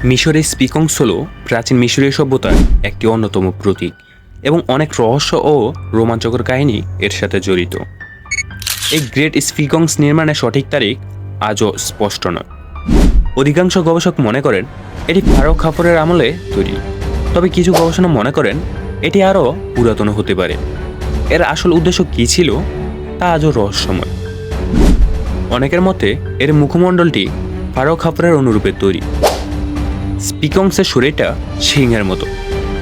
মিশরের স্পিকংস হল প্রাচীন মিশরীয় সভ্যতার একটি অন্যতম প্রতীক এবং অনেক রহস্য ও রোমাঞ্চকর কাহিনী এর সাথে জড়িত। এই গ্রেট স্পিকংস নির্মাণের সঠিক তারিখ আজও স্পষ্ট নয়। অধিকাংশ গবেষক মনে করেন এটি ফারো খাফরের আমলে তৈরি, তবে কিছু গবেষণা মনে করেন এটি আরও পুরাতন হতে পারে। এর আসল উদ্দেশ্য কী ছিল তা আজও রহস্যময়। অনেকের মতে এর মুখমণ্ডলটি ফারো খাফরের অনুরূপে তৈরি। স্পিকংসের শরীরটা সিংহের মতো,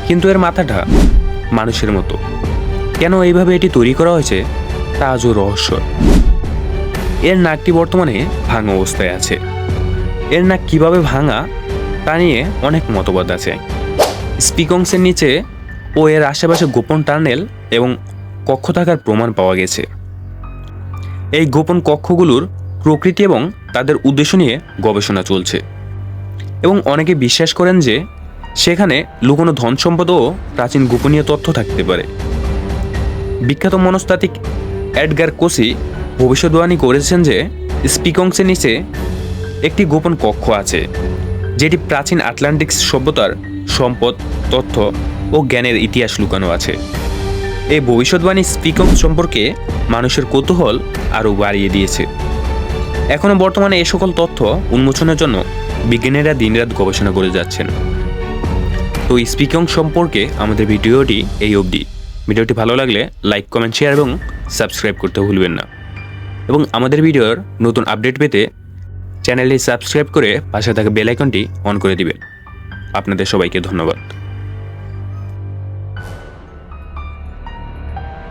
কিন্তু এর মাথাটা মানুষের মতো। কেন এইভাবে এটি তৈরি করা হয়েছে তা আজও রহস্য। এর নাকটি বর্তমানে ভাঙা অবস্থায় আছে। এর নাক কিভাবে ভাঙা তা নিয়ে অনেক মতবাদ আছে। স্পিকংসের নিচে ও এর আশেপাশে গোপন টানেল এবং কক্ষ থাকার প্রমাণ পাওয়া গেছে। এই গোপন কক্ষগুলোর প্রকৃতি এবং তাদের উদ্দেশ্য নিয়ে গবেষণা চলছে এবং অনেকে বিশ্বাস করেন যে সেখানে লুকোনো ধন সম্পদ ও প্রাচীন গোপনীয় তথ্য থাকতে পারে। বিখ্যাত মনস্তাত্ত্বিক এডগার কোসি ভবিষ্যদ্বাণী করেছেন যে স্পিকংসের নিচে একটি গোপন কক্ষ আছে, যেটি প্রাচীন আটলান্টিক সভ্যতার সম্পদ, তথ্য ও জ্ঞানের ইতিহাস লুকানো আছে। এই ভবিষ্যদ্বাণী স্পিকংস সম্পর্কে মানুষের কৌতূহল আরও বাড়িয়ে দিয়েছে। এখনও বর্তমানে এ সকল তথ্য উন্মোচনের জন্য বিজ্ঞানীরা দিনরাত গবেষণা করে যাচ্ছেন। তো স্পিকংস সম্পর্কে আমাদের ভিডিওটি এই অবধি। ভিডিওটি ভালো লাগলে লাইক, কমেন্ট, শেয়ার এবং সাবস্ক্রাইব করতে ভুলবেন না। এবং আমাদের ভিডিওর নতুন আপডেট পেতে চ্যানেলটি সাবস্ক্রাইব করে পাশে থাকা বেল আইকনটি অন করে দিবেন। আপনাদের সবাইকে ধন্যবাদ।